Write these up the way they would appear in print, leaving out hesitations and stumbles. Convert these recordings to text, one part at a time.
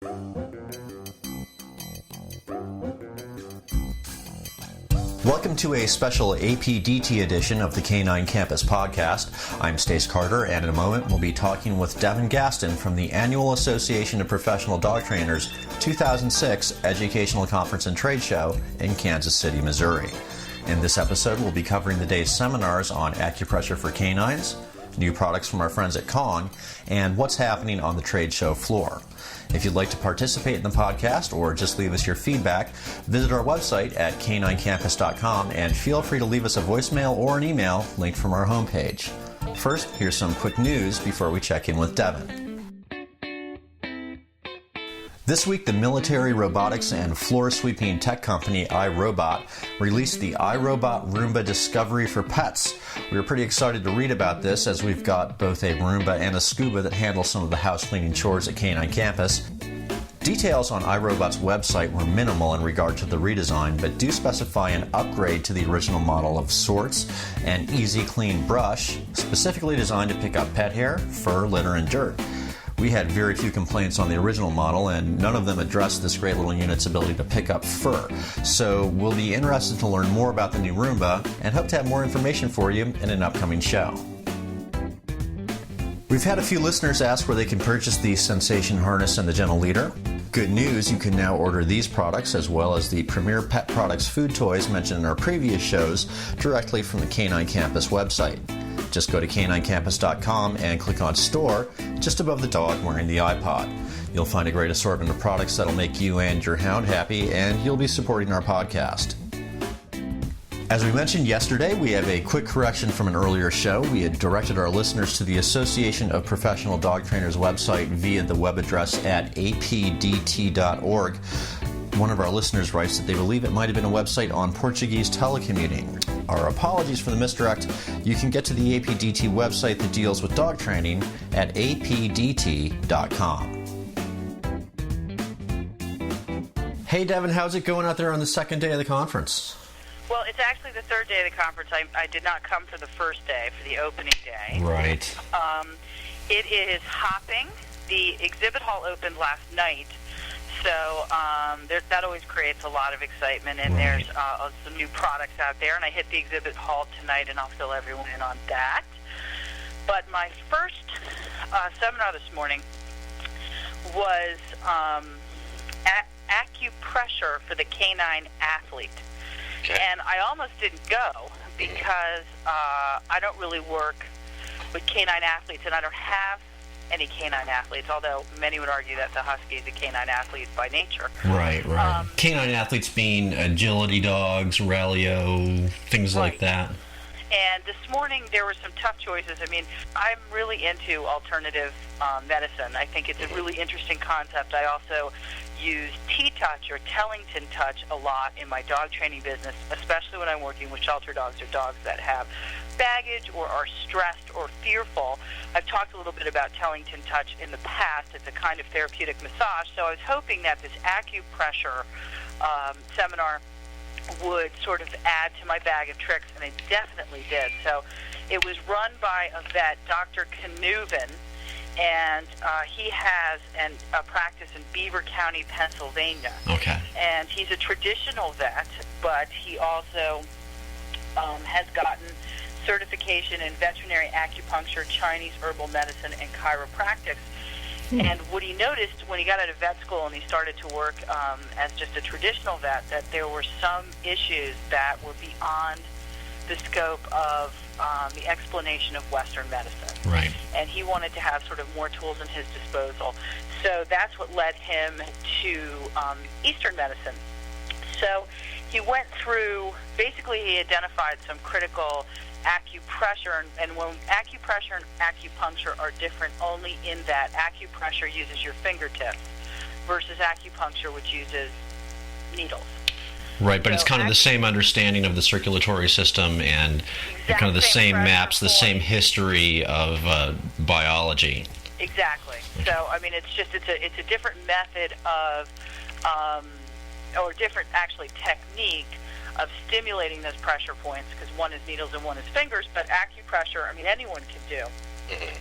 Welcome to a special APDT edition of the Canine Campus podcast. I'm Stace Carter, and in a moment we'll be talking with Deven Gaston from the Annual Association of Professional Dog Trainers 2006 Educational Conference and Trade Show in Kansas City, Missouri. In this episode, we'll be covering the day's seminars on acupressure for canines, new products from our friends at Kong, and what's happening on the trade show floor. If you'd like to participate in the podcast or just leave us your feedback, visit our website at caninecampus.com and feel free to leave us a voicemail or an email linked from our homepage. First, here's some quick news before we check in with Deven. This week, the military robotics and floor-sweeping tech company iRobot released the iRobot Roomba Discovery for Pets. We were pretty excited to read about this, as we've got both a Roomba and a Scuba that handle some of the house-cleaning chores at Canine Campus. Details on iRobot's website were minimal in regard to the redesign, but do specify an upgrade to the original model of sorts, an easy clean brush, specifically designed to pick up pet hair, fur, litter, and dirt. We had very few complaints on the original model, and none of them addressed this great little unit's ability to pick up fur. So we'll be interested to learn more about the new Roomba and hope to have more information for you in an upcoming show. We've had a few listeners ask where they can purchase the Sensation Harness and the Gentle Leader. Good news, you can now order these products as well as the Premier Pet Products food toys mentioned in our previous shows directly from the Canine Campus website. Just go to caninecampus.com and click on Store just above the dog wearing the iPod. You'll find a great assortment of products that'll make you and your hound happy, and you'll be supporting our podcast. As we mentioned yesterday, we have a quick correction from an earlier show. We had directed our listeners to the Association of Professional Dog Trainers website via the web address at apdt.org. One of our listeners writes that they believe it might have been a website on Portuguese telecommuting. Our apologies for the misdirect. You can get to the APDT website that deals with dog training at apdt.com. Hey, Deven, how's it going out there on the second day of the conference? Well, it's actually the third day of the conference. I did not come for the first day, for the opening day. Right. It is hopping. The exhibit hall opened last night. So that always creates a lot of excitement, and right. There's some new products out there, and I hit the exhibit hall tonight, and I'll fill everyone in on that. But my first seminar this morning was Acupressure for the Canine Athlete. Okay. And I almost didn't go because I don't really work with canine athletes, and I don't have any canine athletes, although many would argue that the Husky is a canine athlete by nature. Right. Canine athletes being agility dogs, rallyo, things right. like that. And this morning there were some tough choices. I mean, I'm really into alternative medicine. I think it's a really interesting concept. I also use T-Touch or Tellington Touch a lot in my dog training business, especially when I'm working with shelter dogs or dogs that have baggage or are stressed or fearful. I've talked a little bit about Tellington Touch in the past. It's a kind of therapeutic massage, so I was hoping that this acupressure seminar would sort of add to my bag of tricks, and it definitely did. So it was run by a vet, Dr. Knuven, and he has a practice in Beaver County, Pennsylvania. Okay. And he's a traditional vet, but he also has gotten certification in veterinary acupuncture, Chinese herbal medicine, and chiropractics. And what he noticed when he got out of vet school and he started to work as just a traditional vet, that there were some issues that were beyond the scope of the explanation of Western medicine. Right. And he wanted to have sort of more tools in his disposal. So that's what led him to Eastern medicine. So he went through, basically he identified some critical acupressure, and when acupressure and acupuncture are different only in that acupressure uses your fingertips versus acupuncture, which uses needles. Right, but so it's kind of the same understanding of the circulatory system and kind of the same maps, the same history of biology. Exactly. So, I mean, it's a different method of, or different actually technique of stimulating those pressure points, because one is needles and one is fingers, but acupressure, I mean, anyone can do.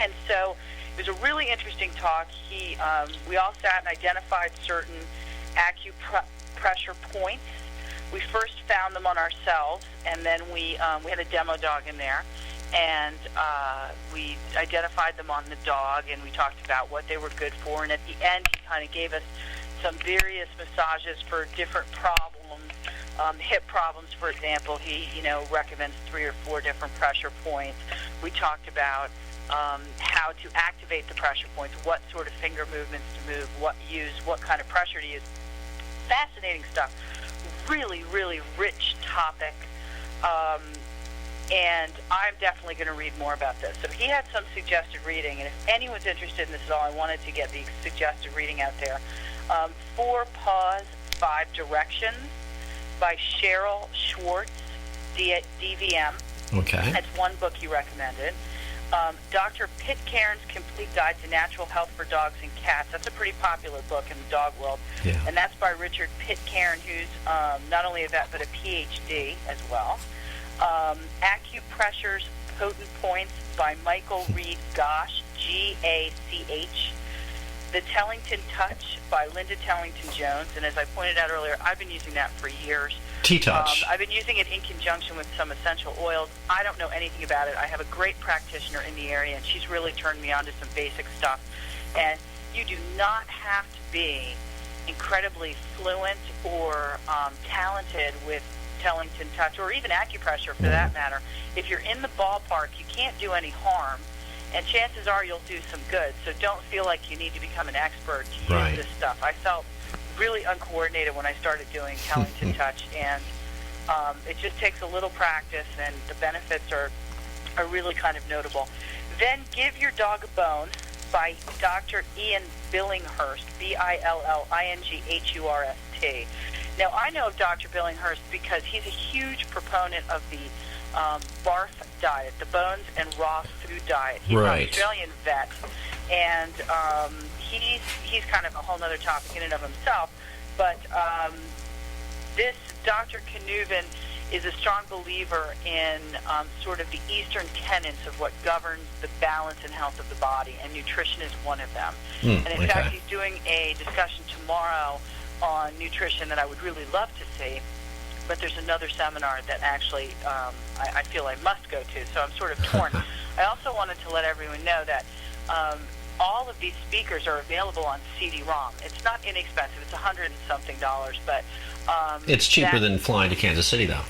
And so It was a really interesting talk. We all sat and identified certain acupressure points. We first found them on ourselves, and then we had a demo dog in there, and we identified them on the dog, and we talked about what they were good for. And at the end, he kind of gave us some various massages for different problems. Hip problems, for example, he recommends 3 or 4 different pressure points. We talked about how to activate the pressure points, what sort of finger movements to move, what kind of pressure to use. Fascinating stuff. Really, really rich topic. And I'm definitely going to read more about this. So he had some suggested reading, and if anyone's interested in this at all, I wanted to get the suggested reading out there. 4 Paws, 5 Directions by Cheryl Schwartz, DVM. Okay. That's one book he recommended. Dr. Pitcairn's Complete Guide to Natural Health for Dogs and Cats. That's a pretty popular book in the dog world. Yeah. And that's by Richard Pitcairn, who's not only a vet, but a PhD as well. Acupressure's Potent Points by Michael Reed Gach, Gach. The Tellington Touch by Linda Tellington-Jones. And as I pointed out earlier, I've been using that for years. T-Touch. I've been using it in conjunction with some essential oils. I don't know anything about it. I have a great practitioner in the area, and she's really turned me on to some basic stuff. And you do not have to be incredibly fluent or talented with Tellington Touch, or even acupressure for that matter. If you're in the ballpark, you can't do any harm, and chances are you'll do some good. So don't feel like you need to become an expert to use this stuff. I felt really uncoordinated when I started doing Tellington Touch, and it just takes a little practice, and the benefits are really kind of notable. Then Give Your Dog a Bone by Dr. Ian Billinghurst, Billinghurst. Now, I know of Dr. Billinghurst because he's a huge proponent of the BARF diet, the bones and raw food diet. He's an Australian vet, and he's kind of a whole other topic in and of himself. But this Dr. Knuven is a strong believer in sort of the Eastern tenets of what governs the balance and health of the body, and nutrition is one of them. And in fact, he's doing a discussion tomorrow on nutrition that I would really love to see, but there's another seminar that actually I feel I must go to, so I'm sort of torn. I also wanted to let everyone know that all of these speakers are available on CD-ROM. It's not inexpensive. It's $100 and something, but it's cheaper than flying to Kansas City, though.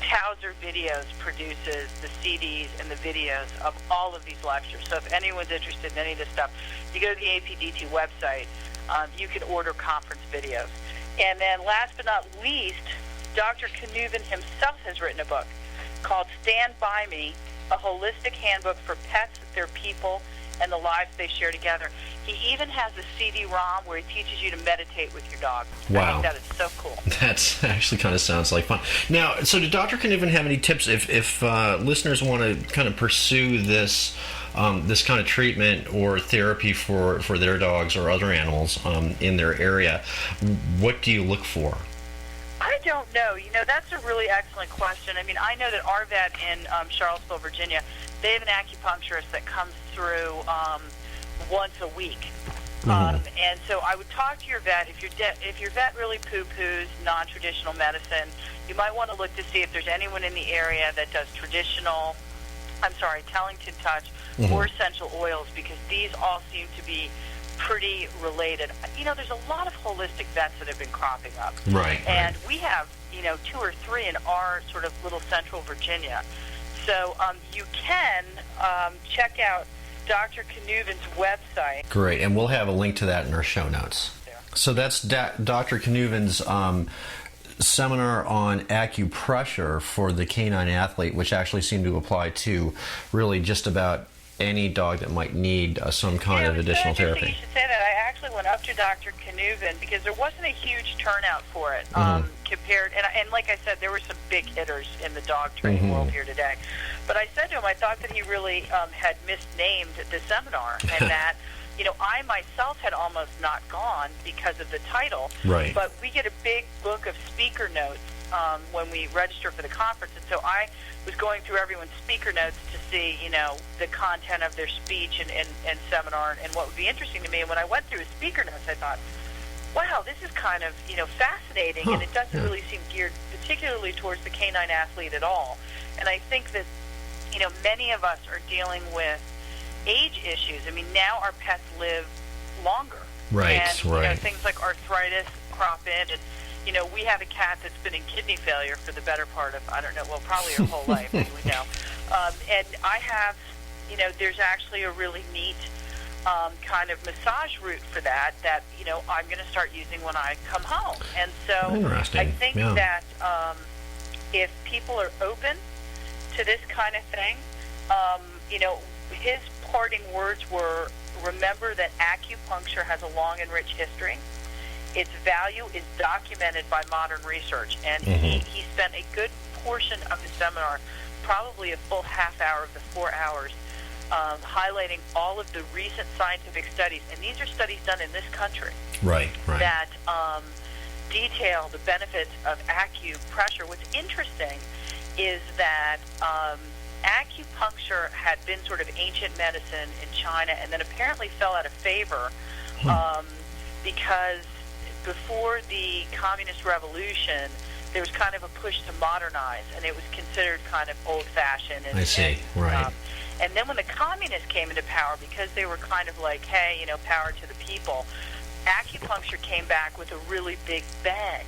Towser Videos produces the CDs and the videos of all of these lectures. So if anyone's interested in any of this stuff, you go to the APDT website. You can order conference videos. And then last but not least, Dr. Knuven himself has written a book called Stand By Me, a holistic handbook for pets, their people, and the lives they share together. He even has a CD-ROM where he teaches you to meditate with your dog. Wow. I think that is so cool. That's actually kind of sounds like fun. Now, so did Dr. Knuven have any tips if listeners want to kind of pursue this this kind of treatment or therapy for their dogs or other animals in their area? What do you look for? I don't know. That's a really excellent question. I mean, I know that our vet in Charlottesville, Virginia, they have an acupuncturist that comes through once a week. And so I would talk to your vet. If your vet really poo-poos non-traditional medicine, you might want to look to see if there's anyone in the area that does Tellington Touch or essential oils, because these all seem to be pretty related. There's a lot of holistic vets that have been cropping up. And we have, 2 or 3 in our sort of little central Virginia. So you can check out Dr. Knuven's website. Great, and we'll have a link to that in our show notes. So that's Dr. Knuven's seminar on acupressure for the Canine Athlete, which actually seemed to apply to really just about any dog that might need some kind of additional therapy. You should say that. I actually went up to Dr. Knuven because there wasn't a huge turnout for it compared, and like I said, there were some big hitters in the dog training world here today. But I said to him, I thought that he really had misnamed the seminar, and that I myself had almost not gone because of the title. But we get a big book of speaker notes when we register for the conference. And so I was going through everyone's speaker notes to see, the content of their speech and seminar and what would be interesting to me. And when I went through his speaker notes, I thought, wow, this is kind of, fascinating, and it doesn't really seem geared particularly towards the canine athlete at all. And I think that, many of us are dealing with age issues. I mean, now our pets live longer. Right, and, things like arthritis crop in, and, we have a cat that's been in kidney failure for the better part of, I don't know, well, probably her whole life, as we know. And I have, there's actually a really neat kind of massage route for that, I'm going to start using when I come home. And so I think that if people are open to this kind of thing, his parting words were, remember that acupuncture has a long and rich history. Its value is documented by modern research. And he spent a good portion of the seminar, probably a full half hour of the 4 hours, highlighting all of the recent scientific studies, and these are studies done in this country, that detail the benefits of acupressure. What's interesting is that acupuncture had been sort of ancient medicine in China and then apparently fell out of favor because before the Communist Revolution, there was kind of a push to modernize, and it was considered kind of old-fashioned. And, I see, and then when the communists came into power, because they were kind of like, hey, power to the people, acupuncture came back with a really big bang.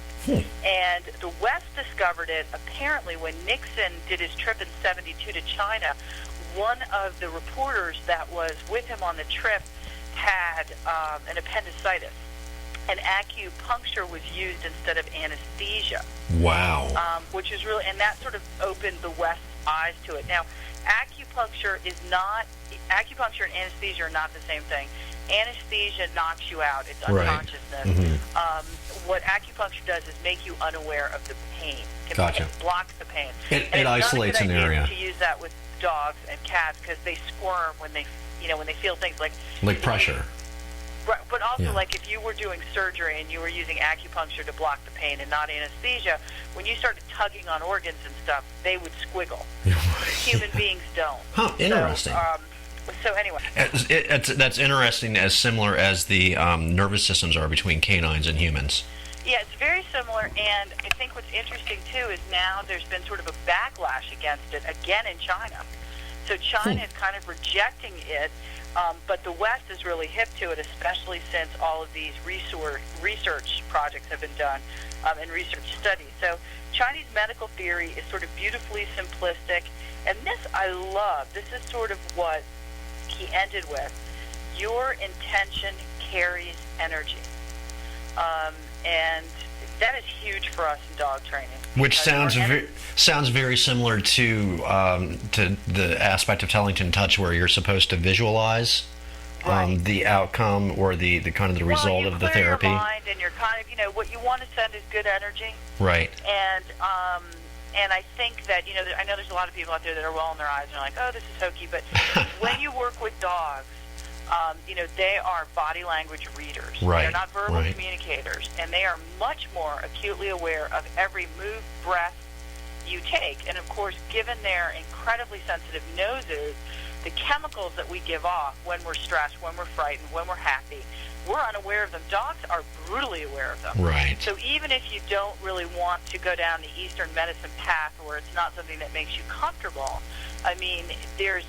And the West discovered it apparently when Nixon did his trip in '72 to China. One of the reporters that was with him on the trip had an appendicitis, and acupuncture was used instead of anesthesia. Wow. Which is really, and that sort of opened the West's eyes to it. Now, acupuncture and anesthesia are not the same thing. Anesthesia knocks you out. It's unconsciousness. What acupuncture does is make you unaware of the pain. It blocks the pain. It isolates an area. To use that with dogs and cats because they squirm when they feel things like pressure. Right, but also like if you were doing surgery and you were using acupuncture to block the pain and not anesthesia, when you started tugging on organs and stuff, they would squiggle. Human beings don't. Huh, interesting. So anyway. That's interesting, as similar as the nervous systems are between canines and humans. Yeah, it's very similar, and I think what's interesting, too, is now there's been sort of a backlash against it, again in China. So China is kind of rejecting it, but the West is really hip to it, especially since all of these research projects have been done and research studies. So Chinese medical theory is sort of beautifully simplistic, and this I love. This is sort of what he ended with. Your intention carries energy. And that is huge for us in dog training. Which sounds very similar to the aspect of Tellington Touch, where you're supposed to visualize the outcome or the kind of the result of the therapy. Your mind and you're kind of, what you want to send is good energy. Right. And I think that, I know there's a lot of people out there that are rolling their eyes and are like, oh, this is hokey. But when you work with dogs, they are body language readers. Right. They're not verbal communicators. And they are much more acutely aware of every move, breath you take. And, of course, given their incredibly sensitive noses, the chemicals that we give off when we're stressed, when we're frightened, when we're happy, we're unaware of them. Dogs are brutally aware of them. Right. So even if you don't really want to go down the Eastern medicine path where it's not something that makes you comfortable, I mean, there's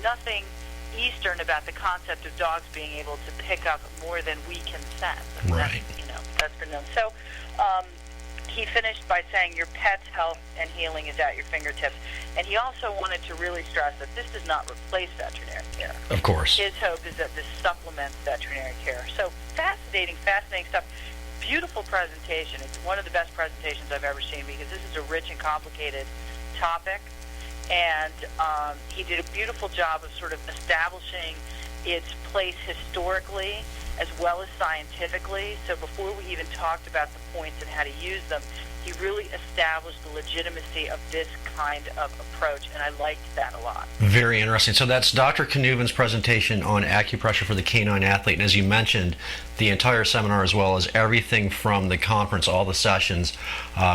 nothing Eastern about the concept of dogs being able to pick up more than we can sense. I mean, right. That's been known. So he finished by saying your pet's health and healing is at your fingertips. And he also wanted to really stress that this does not replace veterinary care. Of course. His hope is that this supplements veterinary care. So fascinating stuff. Beautiful presentation. It's one of the best presentations I've ever seen because this is a rich and complicated topic. And he did a beautiful job of sort of establishing its place historically as well as scientifically. So before we even talked about the points and how to use them, he really established the legitimacy of this kind of approach, and I liked that a lot. Very interesting. So that's Dr. Knuvin's presentation on acupressure for the canine athlete. And as you mentioned, the entire seminar, as well as everything from the conference, all the sessions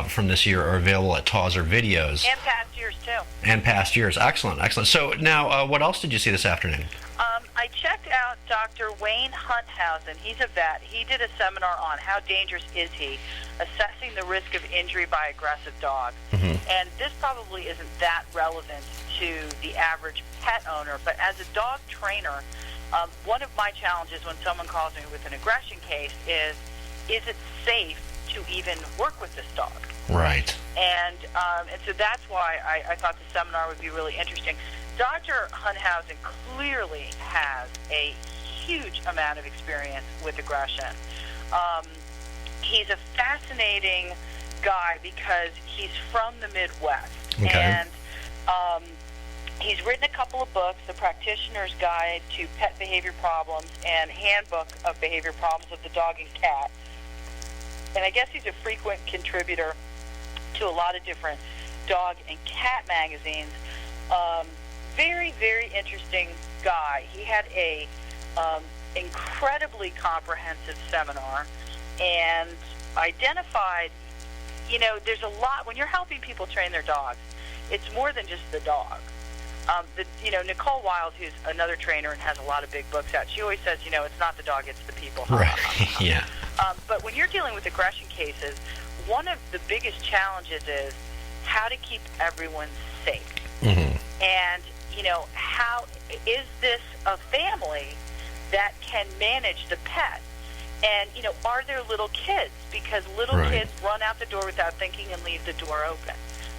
from this year are available at Tawser Videos. And past years, too. And past years. Excellent, excellent. So now, what else did you see this afternoon? I checked out Dr. Wayne Hunthausen. He's a vet. He did a seminar on how dangerous is he, assessing the risk of injury by aggressive dogs. Mm-hmm. And this probably isn't that relevant to the average pet owner, but as a dog trainer, one of my challenges when someone calls me with an aggression case is it safe to even work with this dog? Right. And so that's why I thought the seminar would be really interesting. Dr. Hunthausen clearly has a huge amount of experience with aggression. He's a fascinating guy because he's from the Midwest. Okay. And he's written a couple of books, The Practitioner's Guide to Pet Behavior Problems and Handbook of Behavior Problems of the Dog and Cat. And I guess he's a frequent contributor to a lot of different dog and cat magazines. Very, very interesting guy. He had a incredibly comprehensive seminar and identified, there's a lot, when you're helping people train their dogs, it's more than just the dog. Nicole Wild, who's another trainer and has a lot of big books out, she always says, it's not the dog, it's the people. Right, yeah. But when you're dealing with aggression cases, one of the biggest challenges is how to keep everyone safe. Mm-hmm. And, how is this a family that can manage the pet? And, are there little kids? Because little kids run out the door without thinking and leave the door open.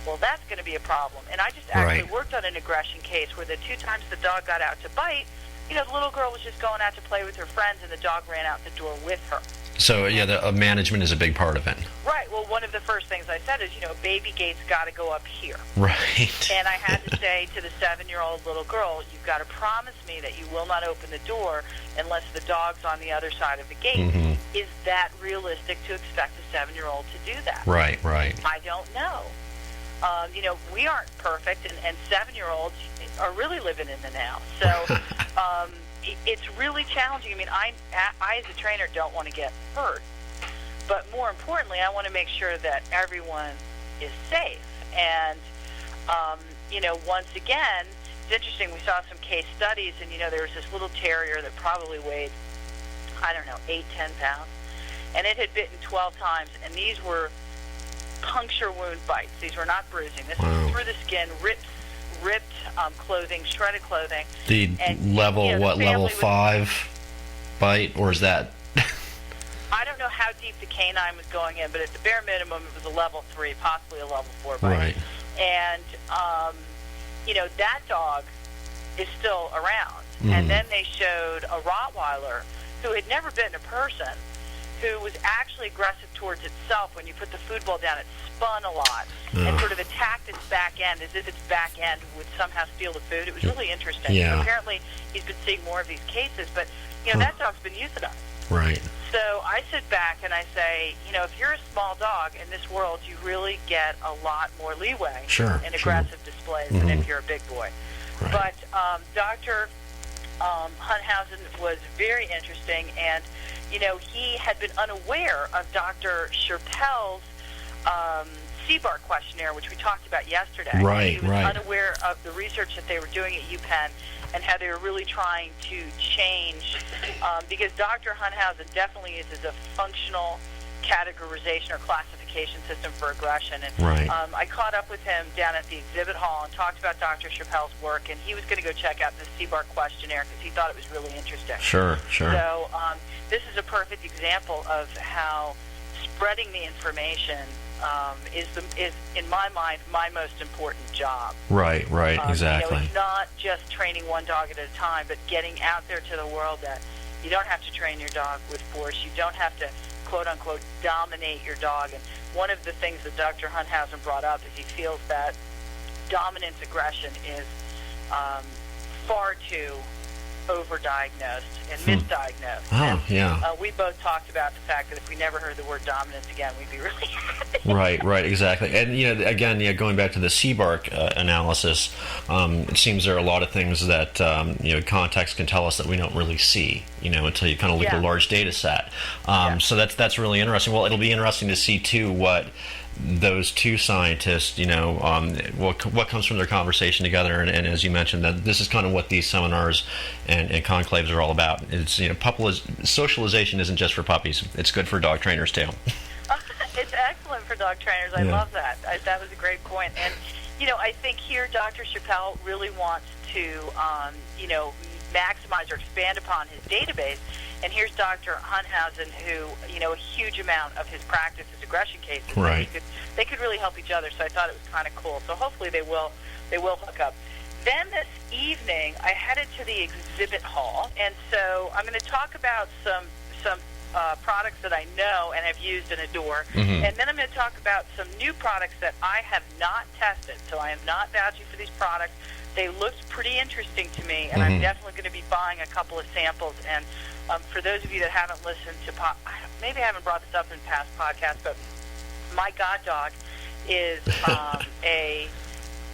Well, that's going to be a problem. And I just actually worked on an aggression case where the 2 times the dog got out to bite, the little girl was just going out to play with her friends, and the dog ran out the door with her. So, yeah, the management is a big part of it. Right. Well, one of the first things I said is, baby gate's got to go up here. Right. And I had to say to the 7-year-old little girl, you've got to promise me that you will not open the door unless the dog's on the other side of the gate. Mm-hmm. Is that realistic to expect a 7-year-old to do that? Right, right. I don't know. We aren't perfect, and 7-year-olds are really living in the now. So it's really challenging. I mean, I as a trainer don't want to get hurt, but more importantly, I want to make sure that everyone is safe. And once again, it's interesting. We saw some case studies, and there was this little terrier that probably weighed, 8-10 pounds, and it had bitten 12 times, and these were puncture wound bites. These were not bruising. This was through the skin, ripped clothing, shredded clothing. The level, level 5 bite, or is that? I don't know how deep the canine was going in, but at the bare minimum, it was a level 3, possibly a level 4 bite. Right. And, that dog is still around. Mm-hmm. And then they showed a Rottweiler who had never bitten a person, who was actually aggressive towards itself. When you put the food bowl down, it spun a lot and sort of attacked its back end as if its back end would somehow steal the food. It was really interesting. Yeah. Apparently, he's been seeing more of these cases, but, that dog's been euthanized. Right. So I sit back and I say, if you're a small dog in this world, you really get a lot more leeway in aggressive displays than if you're a big boy. Right. But Dr. Hunthausen was very interesting, and he had been unaware of Dr. Sherpell's CBAR questionnaire, which we talked about yesterday. Right, he was unaware of the research that they were doing at UPenn and how they were really trying to change, because Dr. Hunthausen definitely uses a functional categorization or classification system for aggression. And I caught up with him down at the exhibit hall and talked about Dr. Sherpell's work, and he was going to go check out the CBAR questionnaire because he thought it was really interesting. Sure. So this is a perfect example of how spreading the information is in my mind, my most important job. Right, exactly. It's not just training one dog at a time, but getting out there to the world that you don't have to train your dog with force. You don't have to, quote-unquote, dominate your dog. And one of the things that Dr. Hunthausen brought up is he feels that dominance aggression is far too overdiagnosed and misdiagnosed. Oh, and, yeah. We both talked about the fact that if we never heard the word dominance again, we'd be really happy. Right, exactly. And, again, going back to the CBARC analysis, it seems there are a lot of things that, context can tell us that we don't really see, until you kind of look at a large data set. So that's really interesting. Well, it'll be interesting to see, too, what those two scientists, what comes from their conversation together, and as you mentioned, that this is kind of what these seminars and conclaves are all about. It's socialization isn't just for puppies; it's good for dog trainers too. It's excellent for dog trainers. I love that. That was a great point. And I think here Dr. Chappelle really wants to maximize or expand upon his database. And here's Dr. Hunthausen, who, a huge amount of his practice is aggression cases. Right. They could really help each other, so I thought it was kind of cool. So hopefully they will hook up. Then this evening, I headed to the exhibit hall, and so I'm going to talk about some products that I know and have used and adore, and then I'm going to talk about some new products that I have not tested. So I am not vouching for these products. They looked pretty interesting to me, and I'm definitely going to be buying a couple of samples. And for those of you that haven't listened to, maybe I haven't brought this up in past podcasts, but my god dog is a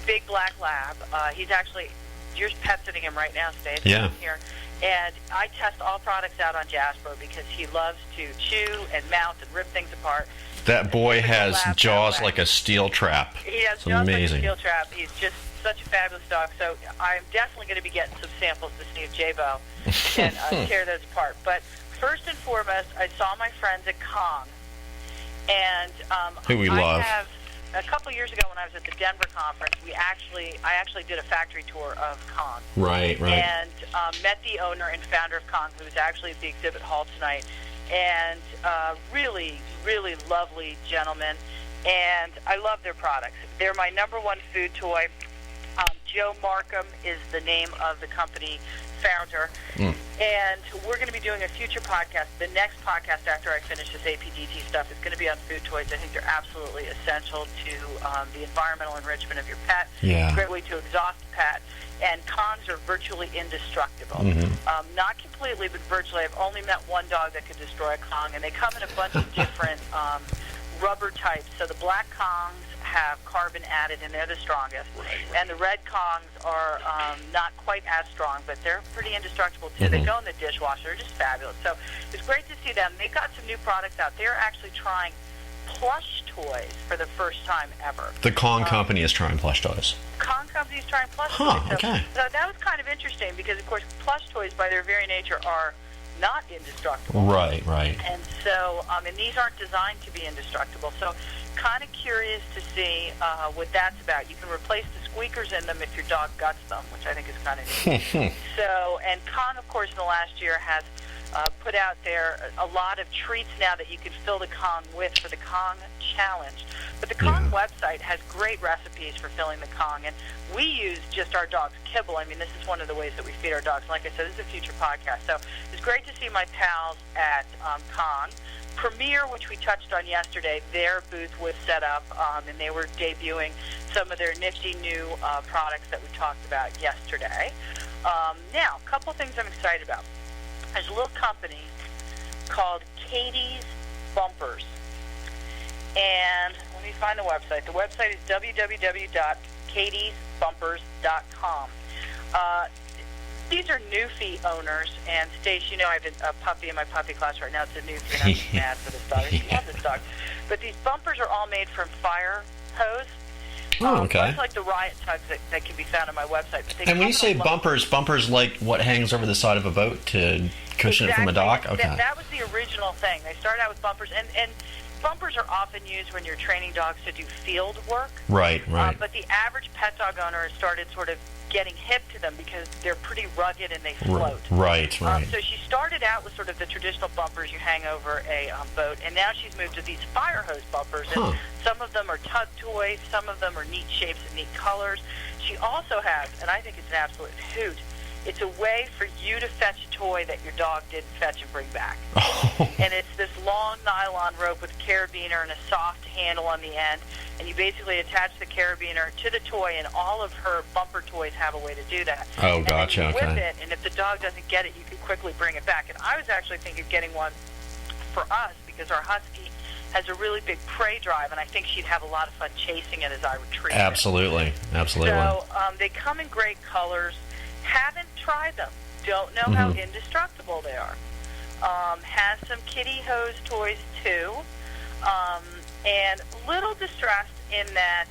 big black lab. He's actually, you're pet sitting him right now, Steve. Yeah. Here. And I test all products out on Jasper because he loves to chew and mount and rip things apart. That boy has jaws like a steel trap. He has it's jaws amazing. like a steel trap. He's just such a fabulous dog. So I'm definitely going to be getting some samples to see if J-Bo can tear those apart. But first and foremost, I saw my friends at Kong. And who we love. A couple years ago when I was at the Denver conference, I actually did a factory tour of Kong. Right. And met the owner and founder of Kong, who was actually at the exhibit hall tonight. And really, really lovely gentleman. And I love their products. They're my number one food toy. Joe Markham is the name of the company founder. And we're going to be doing a future podcast. The next podcast after I finish this APDT stuff is going to be on food toys. I think they're absolutely essential to the environmental enrichment of your pet. Yeah. It's a great way to exhaust the pet. And Kongs are virtually indestructible. Not completely, but virtually. I've only met one dog that could destroy a Kong, and they come in a bunch of different rubber types. So the black Kongs have carbon added, and they're the strongest. And the red Kongs are not quite as strong, but they're pretty indestructible, too. They go in the dishwasher. They're just fabulous. So it's great to see them. They've got some new products out. They're actually trying plush toys for the first time ever. The Kong company is trying plush toys. Kong company is trying plush toys. Okay. So that was kind of interesting because, of course, plush toys, by their very nature, are not indestructible. Right. And so, and these aren't designed to be indestructible. So kind of curious to see what that's about. You can replace the squeakers in them if your dog guts them, which I think is kind of neat. So, and Kong, of course, in the last year has put out there a lot of treats now that you can fill the Kong with for the Kong Challenge. But the Kong website has great recipes for filling the Kong, and we use just our dog's kibble. I mean, this is one of the ways that we feed our dogs. Like I said, this is a future podcast. So it's great to see my pals at Kong. Premier, which we touched on yesterday, their booth was set up, and they were debuting some of their nifty new products that we talked about yesterday. Now, a couple things I'm excited about. There's a little company called Katie's Bumpers. And let me find the website. The website is www.katiesbumpers.com. These are Newfie owners, and Stace, you know I have a puppy in my puppy class right now. It's a Newfie, and I'm just mad for this dog. I love this dog. But these bumpers are all made from fire hose. Okay. Much like the Riot tugs that can be found on my website. But and when you say bumpers like what hangs over the side of a boat to cushion it from a dock? Okay. That was the original thing. They started out with bumpers, and bumpers are often used when you're training dogs to do field work. Right. But the average pet dog owner has started sort of getting hip to them because they're pretty rugged and they float. Right. So she started out with sort of the traditional bumpers you hang over a boat, and now she's moved to these fire hose bumpers. And some of them are tug toys, some of them are neat shapes and neat colors. She also has, and I think it's an absolute hoot, It's a way for you to fetch a toy that your dog didn't fetch and bring back. And it's this long nylon rope with a carabiner and a soft handle on the end, and you basically attach the carabiner to the toy, and all of her bumper toys have a way to do that. Oh, gotcha. And then you whip Okay. it, and if the dog doesn't get it, you can quickly bring it back. And I was actually thinking of getting one for us because our husky has a really big prey drive, and I think she'd have a lot of fun chasing it as I retrieve it. Absolutely. So they come in great colors. Haven't tried them. Don't know how indestructible they are. Has some kitty hose toys too, and little distressed in that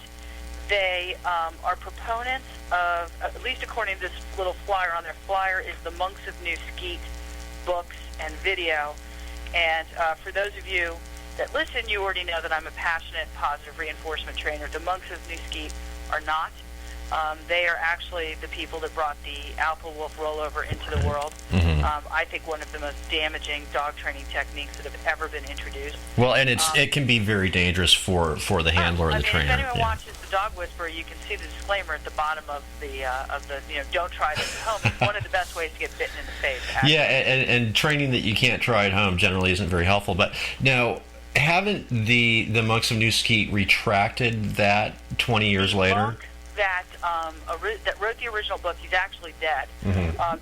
they are proponents of, at least according to this little flyer on their flyer, is the Monks of New Skeet books and video. And for those of you that listen, you already know that I'm a passionate positive reinforcement trainer. The Monks of New Skeet are not. They are actually the people that brought the alpha wolf rollover into the world. I think one of the most damaging dog training techniques that have ever been introduced. Well, and it can be very dangerous for the handler or the trainer. If anyone watches the Dog Whisperer, you can see the disclaimer at the bottom of the don't try this at home. It's one of the best ways to get bitten in the face. Actually. Yeah, and training that you can't try at home generally isn't very helpful. But now, haven't the Monks of New Skeet retracted that 20 years later? Monk that wrote the original book, he's actually dead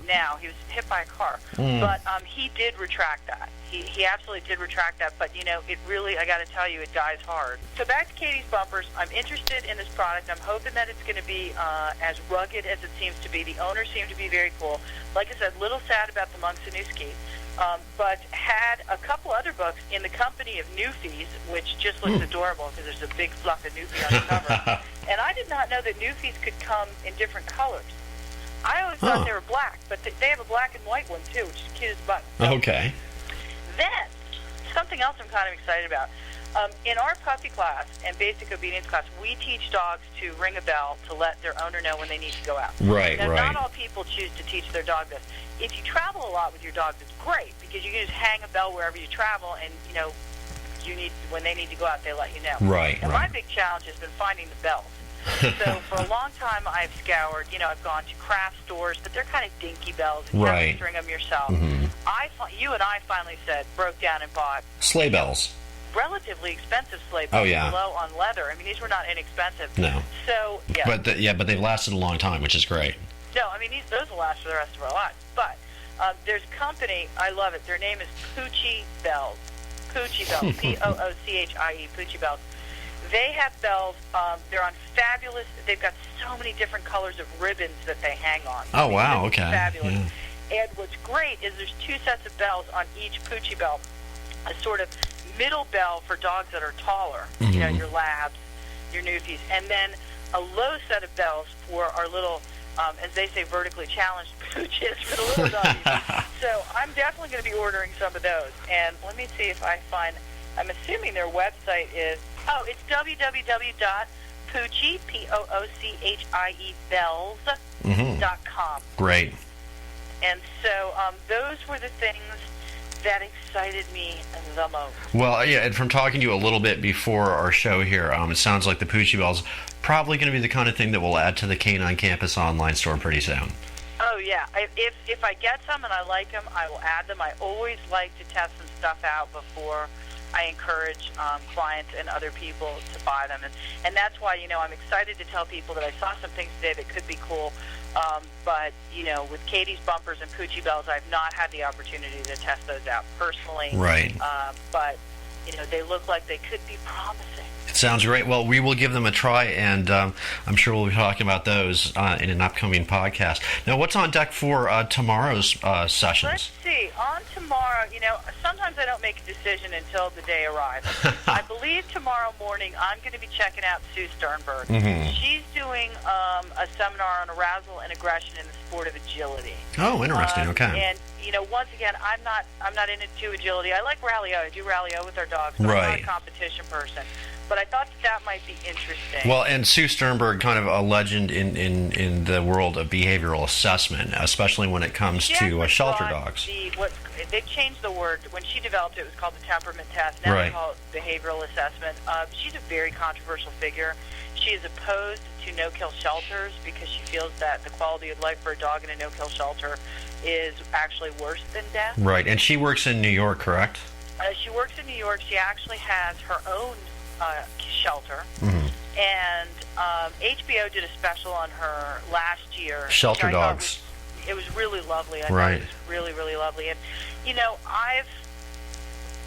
now. He was hit by a car. But he did retract that. He absolutely did retract that. But, it really, I got to tell you, it dies hard. So back to Katie's bumpers. I'm interested in this product. I'm hoping that it's going to be as rugged as it seems to be. The owners seem to be very cool. Like I said, little sad about the Monks of New Skeet. But had a couple other books in the company of Newfies, which just looks adorable because there's a big fluffy Newfie on the cover. And I did not know that Newfies could come in different colors. I always thought they were black, but they have a black and white one too, which is cute as button. Okay. Then, something else I'm kind of excited about. In our puppy class and basic obedience class, we teach dogs to ring a bell to let their owner know when they need to go out. Right, now, right. Not all people choose to teach their dog this. If you travel a lot with your dog, it's great because you can just hang a bell wherever you travel, and when they need to go out, they let you know. Right. And my big challenge has been finding the bells. So for a long time, I've scoured. I've gone to craft stores, but they're kind of dinky bells. And you have to string them yourself. You and I finally broke down and bought sleigh bells. Relatively expensive sleigh bells. Oh, yeah. Low on leather. I mean, these were not inexpensive. No. So yeah. But they've lasted a long time, which is great. No, I mean those will last for the rest of our lives. But there's a company, I love it. Their name is Poochie Bells. Poochie Bells. Poochie, Poochie Bells. They have bells. They're on fabulous. They've got so many different colors of ribbons that they hang on. Oh, wow. Okay. Fabulous. Yeah. And what's great is there's two sets of bells on each Poochie bell. A sort of middle bell for dogs that are taller, your labs, your Newfies, and then a low set of bells for our little, as they say, vertically challenged pooches for the little doggies. So I'm definitely going to be ordering some of those. And let me see if I find, I'm assuming their website is, it's www.poochie, P-O-O-C-H-I-E, bells.com. Great. And so those were the things that excited me the most. Well, yeah, and from talking to you a little bit before our show here, it sounds like the Poochie Bells probably going to be the kind of thing that we'll add to the Canine Campus online store pretty soon. Oh, yeah. If I get some and I like them, I will add them. I always like to test some stuff out before I encourage clients and other people to buy them. And that's why, I'm excited to tell people that I saw some things today that could be cool. But, with Katie's bumpers and Poochie Bells, I've not had the opportunity to test those out personally. Right. But, they look like they could be promising. It sounds great. Well, we will give them a try, and I'm sure we'll be talking about those in an upcoming podcast. Now, what's on deck for tomorrow's sessions? Let's see. On tomorrow, sometimes I don't make a decision until the day arrives. I believe tomorrow morning I'm going to be checking out Sue Sternberg. She's doing a seminar on arousal and aggression in the sport of agility. Oh, interesting. Okay. And once again, I'm not into agility. I like Rally-O. I do Rally-O with our dogs. But right. I'm not a competition person. But I thought that might be interesting. Well, and Sue Sternberg, kind of a legend in the world of behavioral assessment, especially when it comes to shelter dogs. They changed the word. When she developed it, it was called the temperament test. Now they call it behavioral assessment. She's a very controversial figure. She is opposed to no-kill shelters because she feels that the quality of life for a dog in a no-kill shelter is actually worse than death. Right, and she works in New York, correct? She works in New York. She actually has her own shelter. Mm-hmm. And HBO did a special on her last year. Shelter dogs. It was really lovely. I thought Right. it was really, really lovely. And,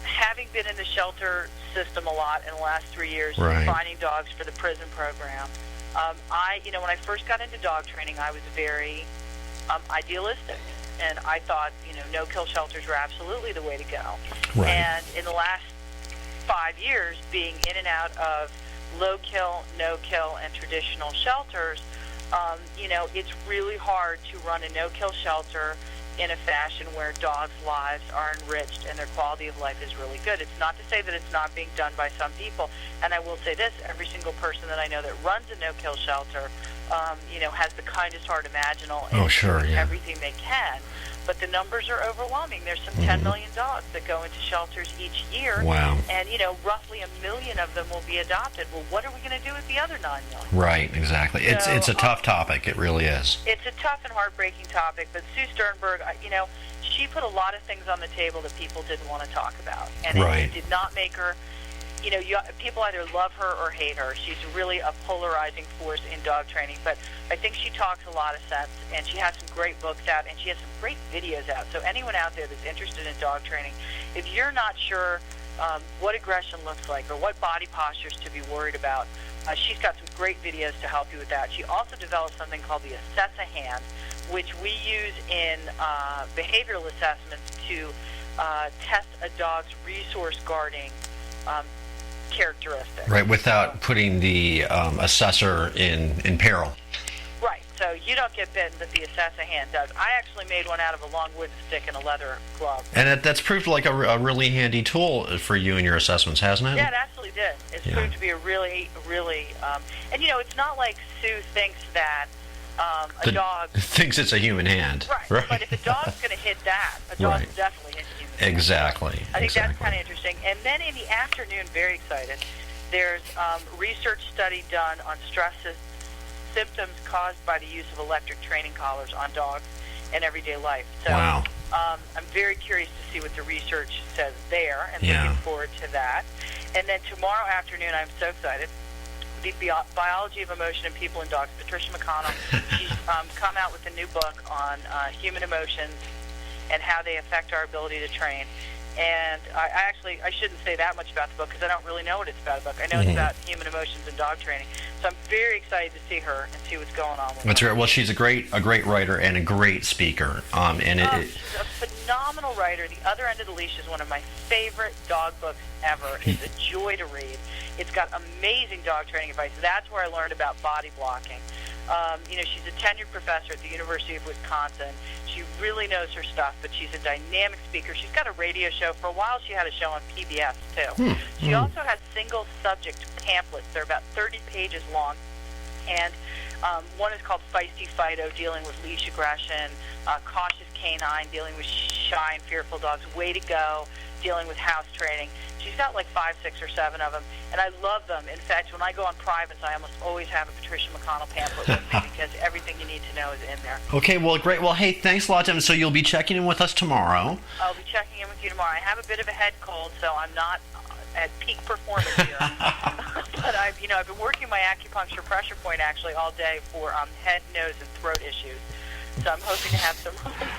having been in the shelter system a lot in the last 3 years, Right. finding dogs for the prison program, when I first got into dog training, I was very idealistic. And I thought, no-kill shelters were absolutely the way to go. Right. And in the last 5 years, being in and out of low-kill, no-kill, and traditional shelters, it's really hard to run a no-kill shelter in a fashion where dogs' lives are enriched and their quality of life is really good. It's not to say that it's not being done by some people. And I will say this, every single person that I know that runs a no-kill shelter, has the kindest heart imaginable and doing everything they can. But the numbers are overwhelming. There's some 10 million dogs that go into shelters each year. Wow. And, roughly 1 million of them will be adopted. Well, what are we going to do with the other 9 million? Right, exactly. So, it's a tough topic. It really is. It's a tough and heartbreaking topic. But Sue Sternberg, she put a lot of things on the table that people didn't want to talk about. And Right. it did not make her... people either love her or hate her. She's really a polarizing force in dog training, but I think she talks a lot of sense, and she has some great books out, and she has some great videos out. So anyone out there that's interested in dog training, if you're not sure what aggression looks like or what body postures to be worried about, she's got some great videos to help you with that. She also developed something called the Assess-A-Hand, which we use in behavioral assessments to test a dog's resource guarding characteristics. Right, without putting the assessor in peril. Right, so you don't get bitten, but the Assess-A-Hand does. I actually made one out of a long wooden stick and a leather glove. And that's proved like a really handy tool for you in your assessments, hasn't it? Yeah, it absolutely did. It's proved to be a really, really... and, it's not like Sue thinks that a dog... thinks it's a human hand. Right, but if a dog's going to hit that, a dog's definitely hit a human hand. Exactly. I think that's kind of interesting. And then in the afternoon, very excited, there's research study done on stress symptoms caused by the use of electric training collars on dogs in everyday life. So wow. I'm very curious to see what the research says there, and looking forward to that. And then tomorrow afternoon, I'm so excited. The Biology of Emotion in People and Dogs. Patricia McConnell, she's come out with a new book on human emotions and how they affect our ability to train. And I shouldn't say that much about the book because I don't really know what it's about. I know it's about human emotions and dog training. So I'm very excited to see her and see what's going on with her. That's right. Well, she's a great writer and a great speaker. She's a phenomenal writer. The Other End of the Leash is one of my favorite dog books ever. It's a joy to read. It's got amazing dog training advice. That's where I learned about body blocking. She's a tenured professor at the University of Wisconsin. She really knows her stuff, but she's a dynamic speaker. She's got a radio show. For a while, she had a show on PBS, too. She also has single-subject pamphlets. They're about 30 pages long. And one is called Feisty Fido, dealing with leash aggression, Cautious Canine, dealing with shy and fearful dogs, Way to Go, dealing with house training. She's got like 5, 6, or 7 of them, and I love them. In fact, when I go on privates, I almost always have a Patricia McConnell pamphlet with me because everything you need to know is in there. Okay, well, great. Well, hey, thanks a lot, Deven. So you'll be checking in with us tomorrow. I'll be checking in with you tomorrow. I have a bit of a head cold, so I'm not at peak performance here. But I've been working my acupuncture pressure point actually all day for head, nose, and throat issues. So I'm hoping to have some.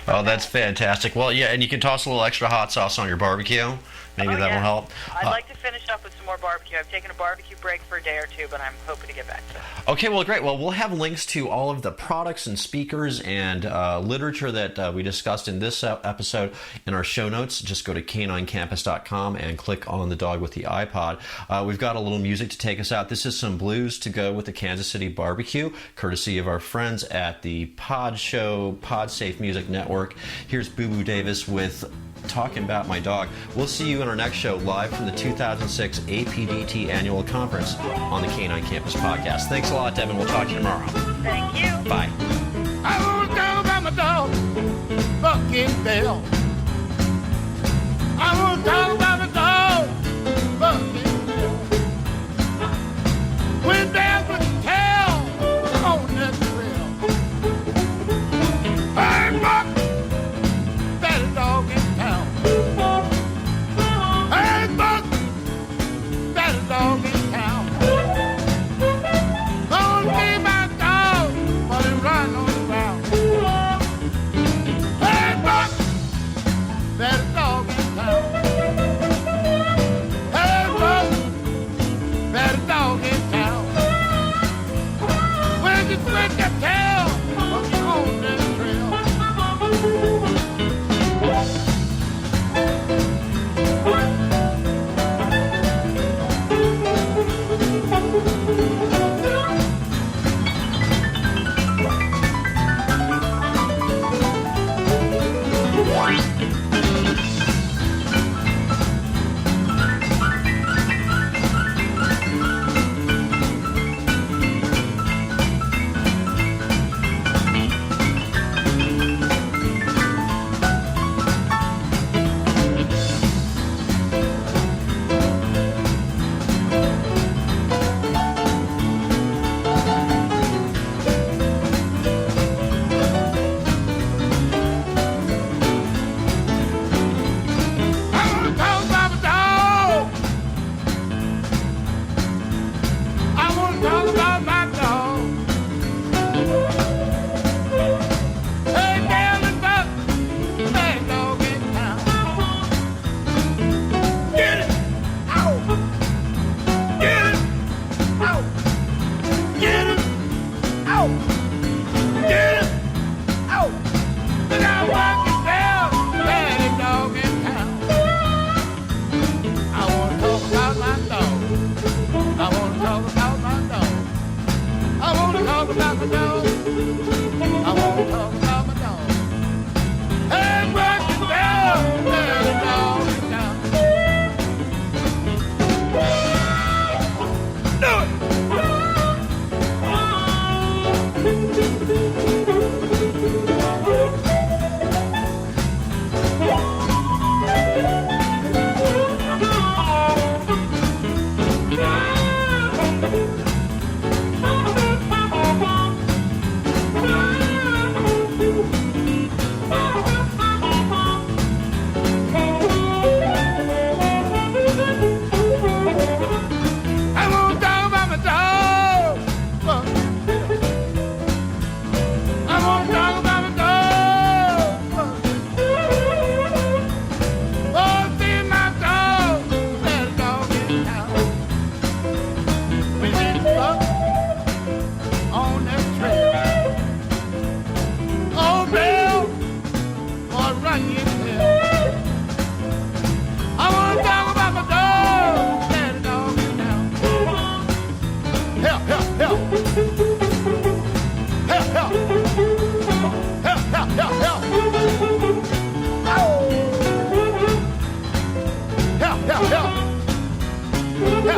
Oh, that's fantastic. Well, yeah, and you can toss a little extra hot sauce on your barbecue. Maybe that will help. I'd like to finish up with some more barbecue. I've taken a barbecue break for a day or two, but I'm hoping to get back to it. Okay, well, great. Well, we'll have links to all of the products and speakers and literature that we discussed in this episode in our show notes. Just go to caninecampus.com and click on the dog with the iPod. We've got a little music to take us out. This is some blues to go with the Kansas City barbecue, courtesy of our friends at the PodShow, PodSafe Music Network. Here's Boo Boo Davis with Talking About My Dog. We'll see you in our next show live from the 2006 APDT Annual Conference on the Canine Campus Podcast. Thanks a lot, Deven. We'll talk to you tomorrow. Thank you. Bye. I want to talk about my dog, fucking Bell. I want to talk about my dog, fucking Bell. When Bell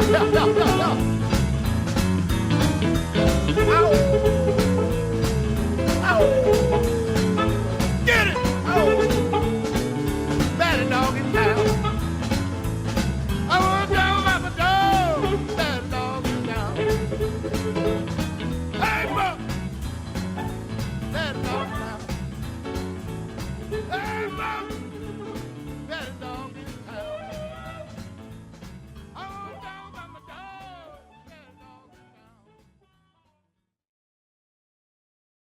yeah, yeah, yeah, yeah.